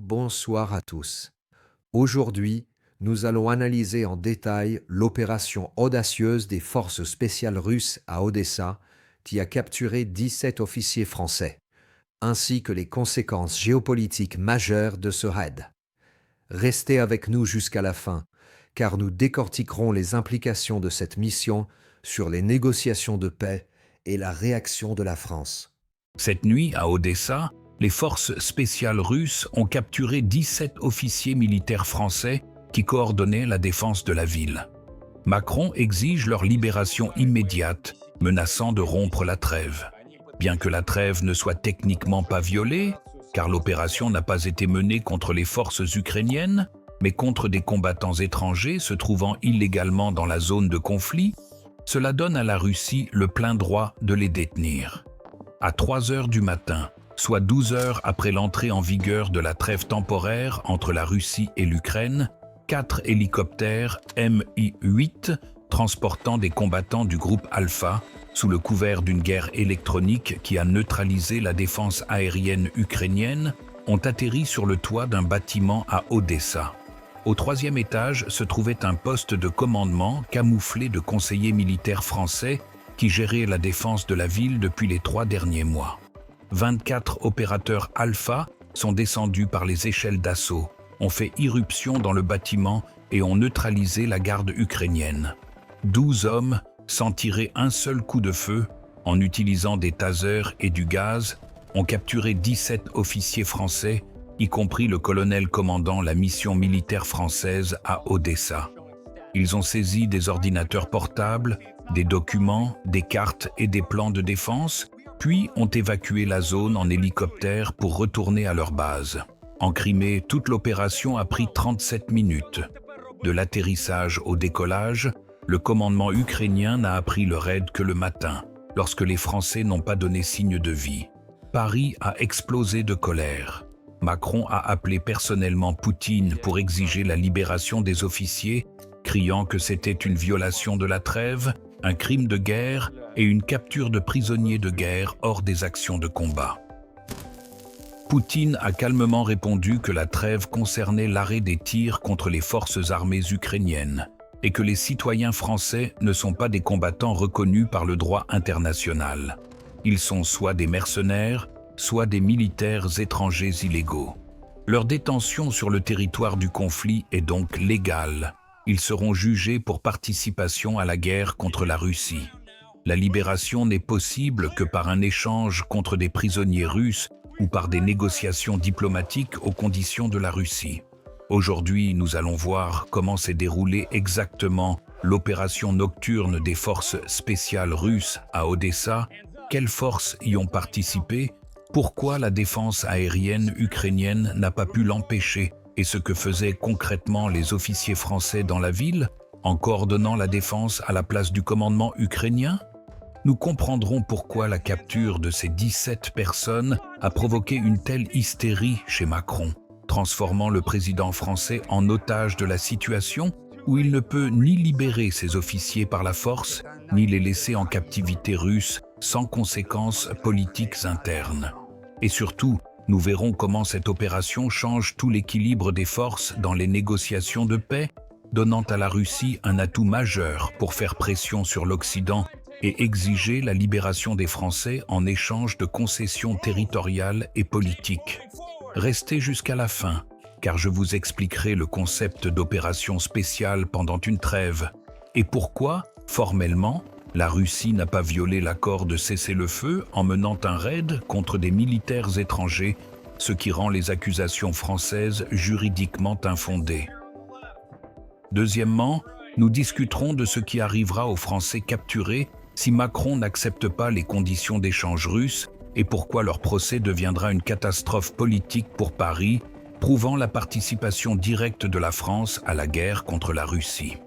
bonsoir à tous. Aujourd'hui, nous allons analyser en détail l'opération audacieuse des forces spéciales russes à Odessa, qui a capturé 17 officiers français, ainsi que les conséquences géopolitiques majeures de ce raid. Restez avec nous jusqu'à la fin, car nous décortiquerons les implications de cette mission sur les négociations de paix et la réaction de la France. Cette nuit, à Odessa, les forces spéciales russes ont capturé 17 officiers militaires français qui coordonnaient la défense de la ville. Macron exige leur libération immédiate, menaçant de rompre la trêve. Bien que la trêve ne soit techniquement pas violée, car l'opération n'a pas été menée contre les forces ukrainiennes, mais contre des combattants étrangers se trouvant illégalement dans la zone de conflit, cela donne à la Russie le plein droit de les détenir. À 3 heures du matin, soit 12 heures après l'entrée en vigueur de la trêve temporaire entre la Russie et l'Ukraine, 4 hélicoptères Mi-8 transportant des combattants du groupe Alpha, sous le couvert d'une guerre électronique qui a neutralisé la défense aérienne ukrainienne, ont atterri sur le toit d'un bâtiment à Odessa. Au 3e étage se trouvait un poste de commandement camouflé de conseillers militaires français qui géraient la défense de la ville depuis les 3 derniers mois. 24 opérateurs Alpha sont descendus par les échelles d'assaut, ont fait irruption dans le bâtiment et ont neutralisé la garde ukrainienne. 12 hommes, sans tirer un seul coup de feu, en utilisant des tasers et du gaz, ont capturé 17 officiers français, y compris le colonel commandant la mission militaire française à Odessa. Ils ont saisi des ordinateurs portables, des documents, des cartes et des plans de défense, puis ont évacué la zone en hélicoptère pour retourner à leur base. En Crimée, toute l'opération a pris 37 minutes. De l'atterrissage au décollage, le commandement ukrainien n'a appris le raid que le matin, lorsque les Français n'ont pas donné signe de vie. Paris a explosé de colère. Macron a appelé personnellement Poutine pour exiger la libération des officiers, criant que c'était une violation de la trêve, un crime de guerre et une capture de prisonniers de guerre hors des actions de combat. Poutine a calmement répondu que la trêve concernait l'arrêt des tirs contre les forces armées ukrainiennes et que les citoyens français ne sont pas des combattants reconnus par le droit international. Ils sont soit des mercenaires, soit des militaires étrangers illégaux. Leur détention sur le territoire du conflit est donc légale. Ils seront jugés pour participation à la guerre contre la Russie. La libération n'est possible que par un échange contre des prisonniers russes ou par des négociations diplomatiques aux conditions de la Russie. Aujourd'hui, nous allons voir comment s'est déroulée exactement l'opération nocturne des forces spéciales russes à Odessa, quelles forces y ont participé, pourquoi la défense aérienne ukrainienne n'a pas pu l'empêcher et ce que faisaient concrètement les officiers français dans la ville, en coordonnant la défense à la place du commandement ukrainien. Nous comprendrons pourquoi la capture de ces 17 personnes a provoqué une telle hystérie chez Macron, transformant le président français en otage de la situation où il ne peut ni libérer ses officiers par la force, ni les laisser en captivité russe sans conséquences politiques internes. Et surtout, nous verrons comment cette opération change tout l'équilibre des forces dans les négociations de paix, donnant à la Russie un atout majeur pour faire pression sur l'Occident et exiger la libération des Français en échange de concessions territoriales et politiques. Restez jusqu'à la fin, car je vous expliquerai le concept d'opération spéciale pendant une trêve et pourquoi, formellement, la Russie n'a pas violé l'accord de cessez-le-feu en menant un raid contre des militaires étrangers, ce qui rend les accusations françaises juridiquement infondées. Deuxièmement, nous discuterons de ce qui arrivera aux Français capturés si Macron n'accepte pas les conditions d'échange russes et pourquoi leur procès deviendra une catastrophe politique pour Paris, prouvant la participation directe de la France à la guerre contre la Russie.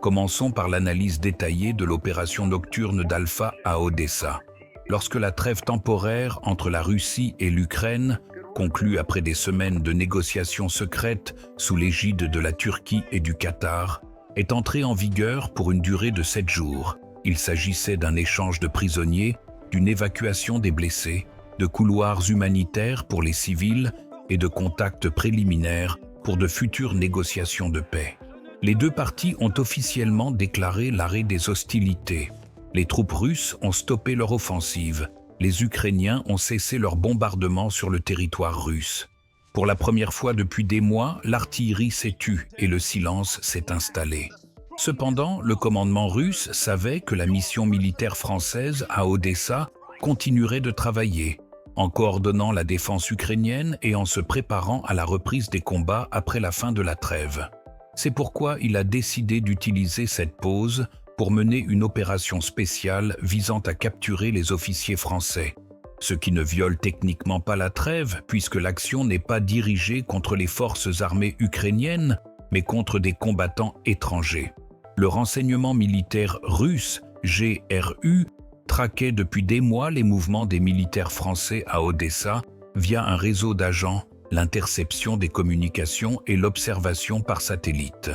Commençons par l'analyse détaillée de l'opération nocturne d'Alpha à Odessa. Lorsque la trêve temporaire entre la Russie et l'Ukraine, conclue après des semaines de négociations secrètes sous l'égide de la Turquie et du Qatar, est entrée en vigueur pour une durée de 7 jours. Il s'agissait d'un échange de prisonniers, d'une évacuation des blessés, de couloirs humanitaires pour les civils et de contacts préliminaires pour de futures négociations de paix. Les deux parties ont officiellement déclaré l'arrêt des hostilités. Les troupes russes ont stoppé leur offensive. Les Ukrainiens ont cessé leur bombardement sur le territoire russe. Pour la première fois depuis des mois, l'artillerie s'est tue et le silence s'est installé. Cependant, le commandement russe savait que la mission militaire française à Odessa continuerait de travailler, en coordonnant la défense ukrainienne et en se préparant à la reprise des combats après la fin de la trêve. C'est pourquoi il a décidé d'utiliser cette pause pour mener une opération spéciale visant à capturer les officiers français, ce qui ne viole techniquement pas la trêve puisque l'action n'est pas dirigée contre les forces armées ukrainiennes, mais contre des combattants étrangers. Le renseignement militaire russe, GRU, traquait depuis des mois les mouvements des militaires français à Odessa via un réseau d'agents, l'interception des communications et l'observation par satellite.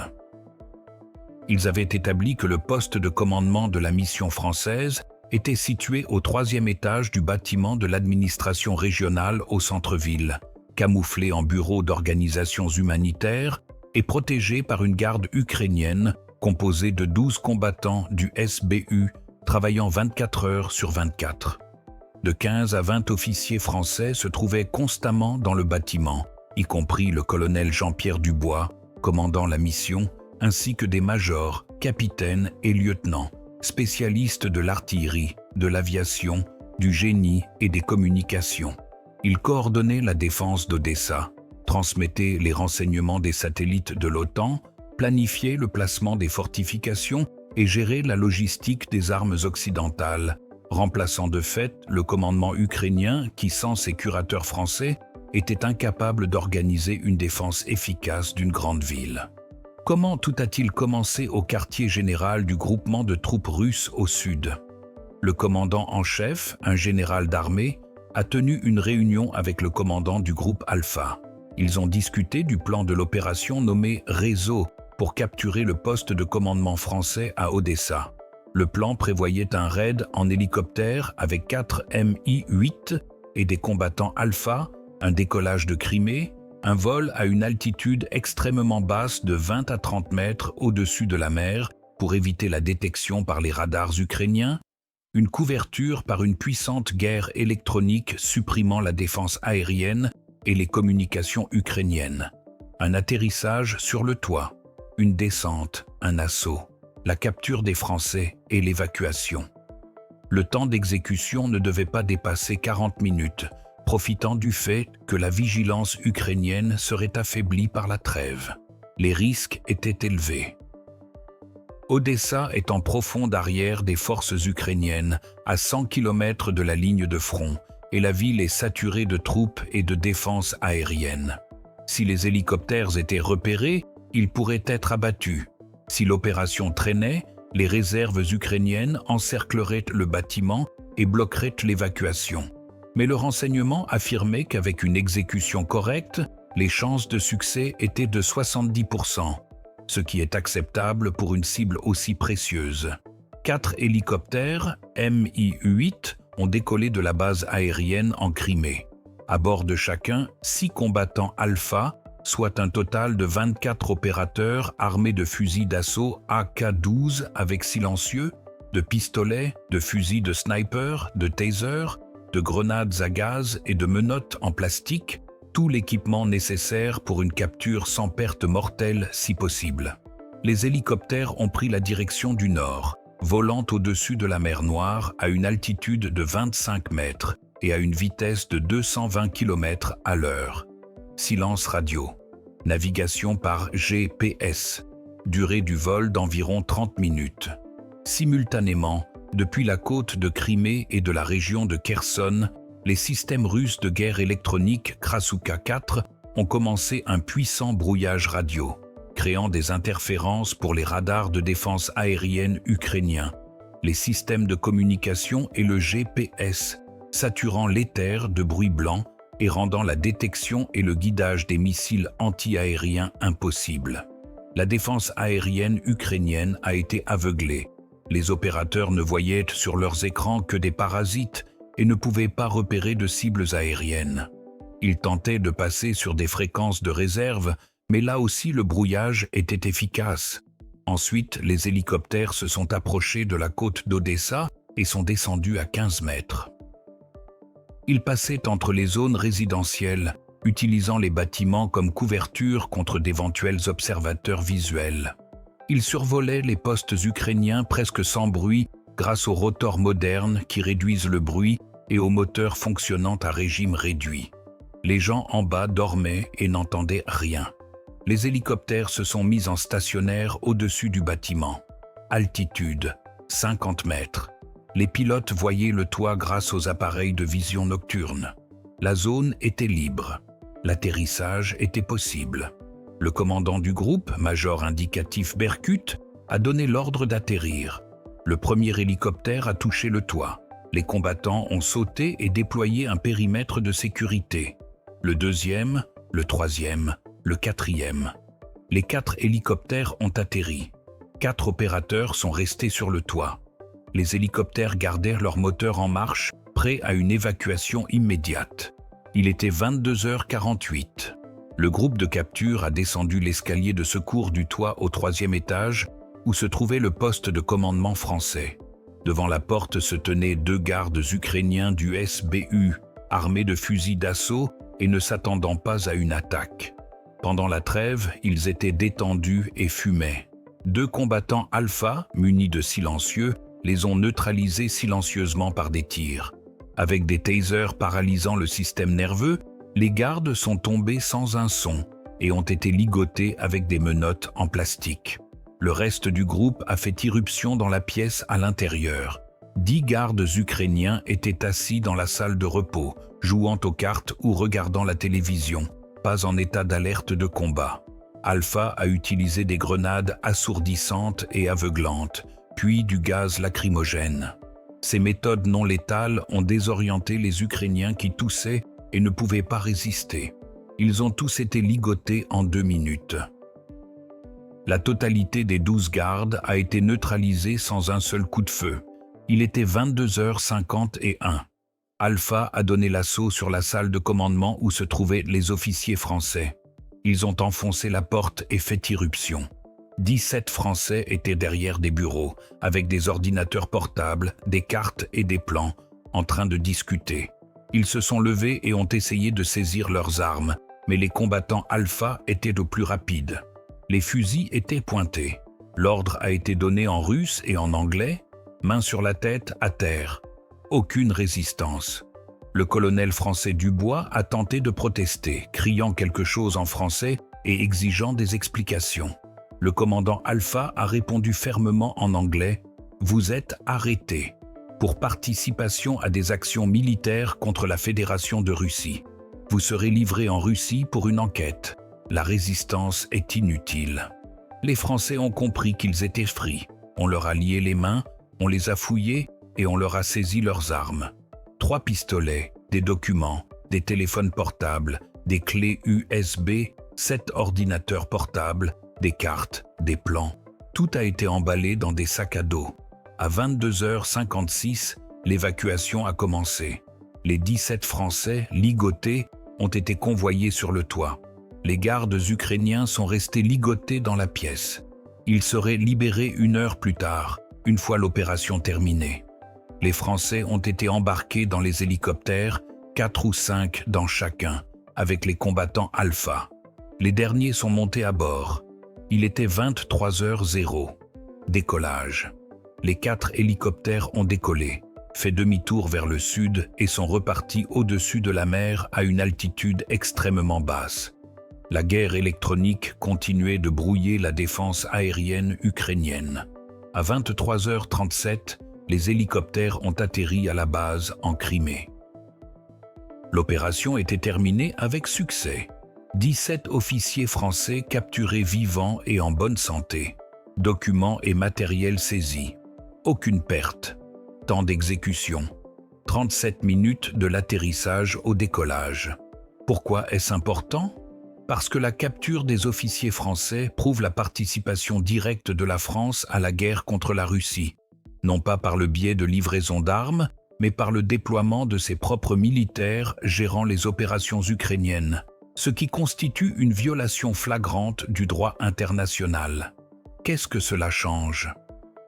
Ils avaient établi que le poste de commandement de la mission française était situé au 3e étage du bâtiment de l'administration régionale au centre-ville, camouflé en bureau d'organisations humanitaires et protégé par une garde ukrainienne composée de 12 combattants du SBU travaillant 24 heures sur 24. De 15 à 20 officiers français se trouvaient constamment dans le bâtiment, y compris le colonel Jean-Pierre Dubois, commandant la mission, ainsi que des majors, capitaines et lieutenants, spécialistes de l'artillerie, de l'aviation, du génie et des communications. Ils coordonnaient la défense d'Odessa, transmettaient les renseignements des satellites de l'OTAN, planifiaient le placement des fortifications et géraient la logistique des armes occidentales, remplaçant de fait le commandement ukrainien qui, sans ses curateurs français, était incapable d'organiser une défense efficace d'une grande ville. Comment tout a-t-il commencé au quartier général du groupement de troupes russes au sud? Le commandant en chef, un général d'armée, a tenu une réunion avec le commandant du groupe Alpha. Ils ont discuté du plan de l'opération nommée Réseau pour capturer le poste de commandement français à Odessa. Le plan prévoyait un raid en hélicoptère avec 4 Mi-8 et des combattants Alpha, un décollage de Crimée, un vol à une altitude extrêmement basse de 20 à 30 mètres au-dessus de la mer pour éviter la détection par les radars ukrainiens, une couverture par une puissante guerre électronique supprimant la défense aérienne et les communications ukrainiennes, un atterrissage sur le toit, une descente, un assaut, la capture des Français et l'évacuation. Le temps d'exécution ne devait pas dépasser 40 minutes, profitant du fait que la vigilance ukrainienne serait affaiblie par la trêve. Les risques étaient élevés. Odessa est en profonde arrière des forces ukrainiennes, à 100 km de la ligne de front, et la ville est saturée de troupes et de défenses aériennes. Si les hélicoptères étaient repérés, ils pourraient être abattus. Si l'opération traînait, les réserves ukrainiennes encercleraient le bâtiment et bloqueraient l'évacuation. Mais le renseignement affirmait qu'avec une exécution correcte, les chances de succès étaient de 70%, ce qui est acceptable pour une cible aussi précieuse. 4 hélicoptères Mi-8 ont décollé de la base aérienne en Crimée. À bord de chacun, 6 combattants Alpha, soit un total de 24 opérateurs armés de fusils d'assaut AK-12 avec silencieux, de pistolets, de fusils de sniper, de tasers, de grenades à gaz et de menottes en plastique, tout l'équipement nécessaire pour une capture sans perte mortelle si possible. Les hélicoptères ont pris la direction du nord, volant au-dessus de la mer Noire à une altitude de 25 mètres et à une vitesse de 220 km à l'heure. Silence radio. Navigation par GPS. Durée du vol d'environ 30 minutes. Simultanément, depuis la côte de Crimée et de la région de Kherson, les systèmes russes de guerre électronique Krasukha 4 ont commencé un puissant brouillage radio, créant des interférences pour les radars de défense aérienne ukrainiens, les systèmes de communication et le GPS, saturant l'éther de bruit blanc et rendant la détection et le guidage des missiles anti-aériens impossibles. La défense aérienne ukrainienne a été aveuglée. Les opérateurs ne voyaient sur leurs écrans que des parasites et ne pouvaient pas repérer de cibles aériennes. Ils tentaient de passer sur des fréquences de réserve, mais là aussi le brouillage était efficace. Ensuite, les hélicoptères se sont approchés de la côte d'Odessa et sont descendus à 15 mètres. Ils passaient entre les zones résidentielles, utilisant les bâtiments comme couverture contre d'éventuels observateurs visuels. Ils survolaient les postes ukrainiens presque sans bruit grâce aux rotors modernes qui réduisent le bruit et aux moteurs fonctionnant à régime réduit. Les gens en bas dormaient et n'entendaient rien. Les hélicoptères se sont mis en stationnaire au-dessus du bâtiment. Altitude, 50 mètres. Les pilotes voyaient le toit grâce aux appareils de vision nocturne. La zone était libre. L'atterrissage était possible. Le commandant du groupe, major indicatif Berkut, a donné l'ordre d'atterrir. Le premier hélicoptère a touché le toit. Les combattants ont sauté et déployé un périmètre de sécurité. Le deuxième, le troisième, le quatrième. Les 4 hélicoptères ont atterri. 4 opérateurs sont restés sur le toit. Les hélicoptères gardèrent leur moteur en marche, prêts à une évacuation immédiate. Il était 22h48. Le groupe de capture a descendu l'escalier de secours du toit au 3e étage, où se trouvait le poste de commandement français. Devant la porte se tenaient 2 gardes ukrainiens du SBU, armés de fusils d'assaut et ne s'attendant pas à une attaque. Pendant la trêve, ils étaient détendus et fumaient. 2 combattants alpha, munis de silencieux, les ont neutralisés silencieusement par des tirs. Avec des tasers paralysant le système nerveux, les gardes sont tombés sans un son et ont été ligotés avec des menottes en plastique. Le reste du groupe a fait irruption dans la pièce à l'intérieur. 10 gardes ukrainiens étaient assis dans la salle de repos, jouant aux cartes ou regardant la télévision, pas en état d'alerte de combat. Alpha a utilisé des grenades assourdissantes et aveuglantes, puis du gaz lacrymogène. Ces méthodes non létales ont désorienté les Ukrainiens qui toussaient et ne pouvaient pas résister. Ils ont tous été ligotés en 2 minutes. La totalité des 12 gardes a été neutralisée sans un seul coup de feu. Il était 22h51. Alpha a donné l'assaut sur la salle de commandement où se trouvaient les officiers français. Ils ont enfoncé la porte et fait irruption. 17 Français étaient derrière des bureaux, avec des ordinateurs portables, des cartes et des plans, en train de discuter. Ils se sont levés et ont essayé de saisir leurs armes, mais les combattants alpha étaient de plus rapides. Les fusils étaient pointés. L'ordre a été donné en russe et en anglais, main sur la tête, à terre. Aucune résistance. Le colonel français Dubois a tenté de protester, criant quelque chose en français et exigeant des explications. Le commandant Alpha a répondu fermement en anglais « Vous êtes arrêtés pour participation à des actions militaires contre la Fédération de Russie. Vous serez livrés en Russie pour une enquête. La résistance est inutile. » Les Français ont compris qu'ils étaient frits. On leur a lié les mains, on les a fouillés et on leur a saisi leurs armes. 3 pistolets, des documents, des téléphones portables, des clés USB, 7 ordinateurs portables, des cartes, des plans. Tout a été emballé dans des sacs à dos. À 22h56, l'évacuation a commencé. Les 17 Français, ligotés, ont été convoyés sur le toit. Les gardes ukrainiens sont restés ligotés dans la pièce. Ils seraient libérés 1 heure plus tard, une fois l'opération terminée. Les Français ont été embarqués dans les hélicoptères, 4 ou 5 dans chacun, avec les combattants alpha. Les derniers sont montés à bord. Il était 23h00. Décollage. Les 4 hélicoptères ont décollé, fait demi-tour vers le sud et sont repartis au-dessus de la mer à une altitude extrêmement basse. La guerre électronique continuait de brouiller la défense aérienne ukrainienne. À 23h37, les hélicoptères ont atterri à la base en Crimée. L'opération était terminée avec succès. 17 officiers français capturés vivants et en bonne santé. Documents et matériel saisis. Aucune perte. Temps d'exécution. 37 minutes de l'atterrissage au décollage. Pourquoi est-ce important ? Parce que la capture des officiers français prouve la participation directe de la France à la guerre contre la Russie, non pas par le biais de livraison d'armes, mais par le déploiement de ses propres militaires gérant les opérations ukrainiennes, ce qui constitue une violation flagrante du droit international. Qu'est-ce que cela change?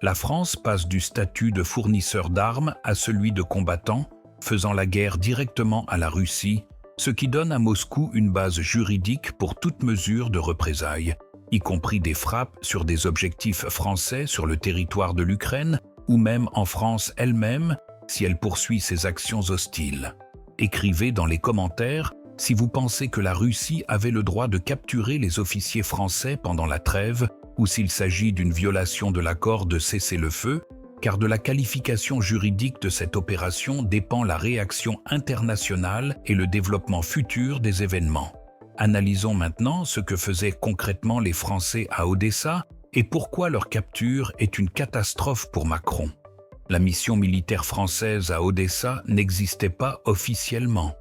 La France passe du statut de fournisseur d'armes à celui de combattant, faisant la guerre directement à la Russie, ce qui donne à Moscou une base juridique pour toute mesure de représailles, y compris des frappes sur des objectifs français sur le territoire de l'Ukraine ou même en France elle-même si elle poursuit ses actions hostiles. Écrivez dans les commentaires si vous pensez que la Russie avait le droit de capturer les officiers français pendant la trêve ou s'il s'agit d'une violation de l'accord de cessez-le-feu, car de la qualification juridique de cette opération dépend la réaction internationale et le développement futur des événements. Analysons maintenant ce que faisaient concrètement les Français à Odessa et pourquoi leur capture est une catastrophe pour Macron. La mission militaire française à Odessa n'existait pas officiellement.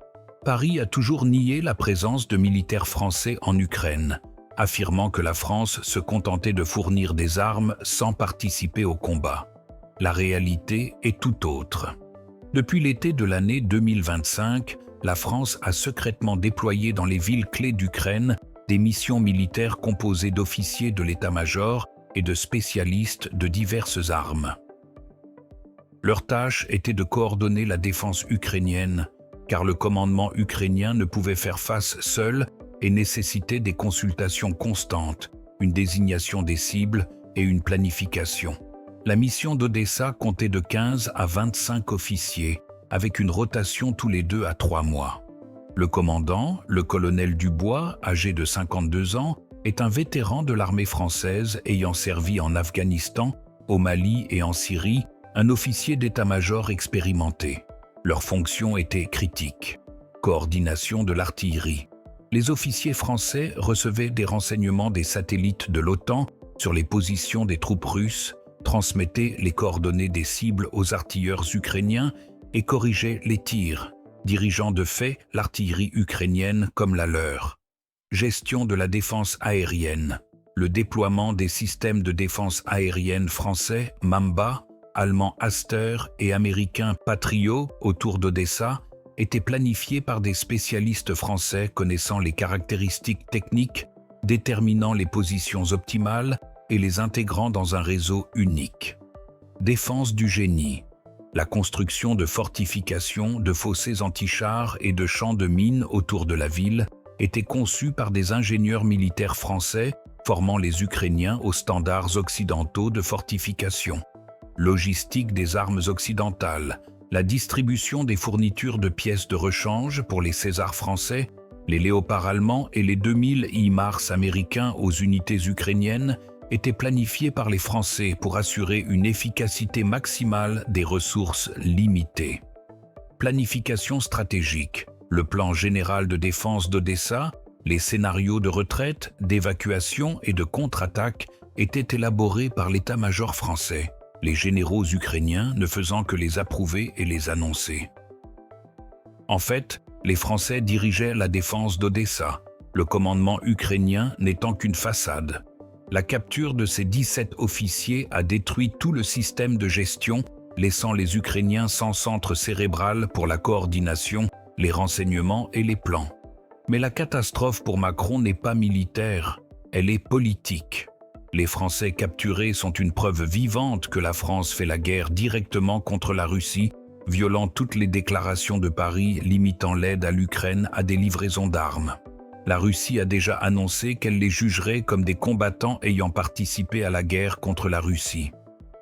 Paris a toujours nié la présence de militaires français en Ukraine, affirmant que la France se contentait de fournir des armes sans participer au combat. La réalité est tout autre. Depuis l'été de l'année 2025, la France a secrètement déployé dans les villes clés d'Ukraine des missions militaires composées d'officiers de l'état-major et de spécialistes de diverses armes. Leur tâche était de coordonner la défense ukrainienne, car le commandement ukrainien ne pouvait faire face seul et nécessitait des consultations constantes, une désignation des cibles et une planification. La mission d'Odessa comptait de 15 à 25 officiers, avec une rotation tous les 2 à 3 mois. Le commandant, le colonel Dubois, âgé de 52 ans, est un vétéran de l'armée française ayant servi en Afghanistan, au Mali et en Syrie, un officier d'état-major expérimenté. Leur fonction était critique. Coordination de l'artillerie. Les officiers français recevaient des renseignements des satellites de l'OTAN sur les positions des troupes russes, transmettaient les coordonnées des cibles aux artilleurs ukrainiens et corrigeaient les tirs, dirigeant de fait l'artillerie ukrainienne comme la leur. Gestion de la défense aérienne. Le déploiement des systèmes de défense aérienne français Mamba, allemand Aster et américain Patriot autour d'Odessa était planifié par des spécialistes français connaissant les caractéristiques techniques, déterminant les positions optimales et les intégrant dans un réseau unique. Défense du génie. La construction de fortifications, de fossés anti-chars et de champs de mines autour de la ville était conçue par des ingénieurs militaires français formant les Ukrainiens aux standards occidentaux de fortification. Logistique des armes occidentales, la distribution des fournitures de pièces de rechange pour les Césars français, les Léopards allemands et les 2000 HIMARS américains aux unités ukrainiennes était planifiée par les Français pour assurer une efficacité maximale des ressources limitées. Planification stratégique, le plan général de défense d'Odessa, les scénarios de retraite, d'évacuation et de contre-attaque étaient élaborés par l'état-major français, les généraux ukrainiens ne faisant que les approuver et les annoncer. En fait, les Français dirigeaient la défense d'Odessa, le commandement ukrainien n'étant qu'une façade. La capture de ces 17 officiers a détruit tout le système de gestion, laissant les Ukrainiens sans centre cérébral pour la coordination, les renseignements et les plans. Mais la catastrophe pour Macron n'est pas militaire, elle est politique. Les Français capturés sont une preuve vivante que la France fait la guerre directement contre la Russie, violant toutes les déclarations de Paris limitant l'aide à l'Ukraine à des livraisons d'armes. La Russie a déjà annoncé qu'elle les jugerait comme des combattants ayant participé à la guerre contre la Russie.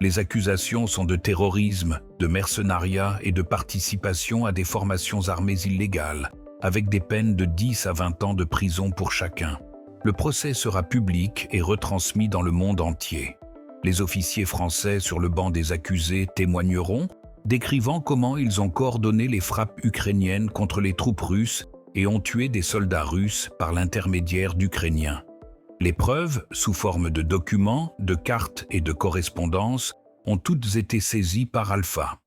Les accusations sont de terrorisme, de mercenariat et de participation à des formations armées illégales, avec des peines de 10 à 20 ans de prison pour chacun. Le procès sera public et retransmis dans le monde entier. Les officiers français sur le banc des accusés témoigneront, décrivant comment ils ont coordonné les frappes ukrainiennes contre les troupes russes et ont tué des soldats russes par l'intermédiaire d'Ukrainiens. Les preuves, sous forme de documents, de cartes et de correspondances, ont toutes été saisies par Alpha.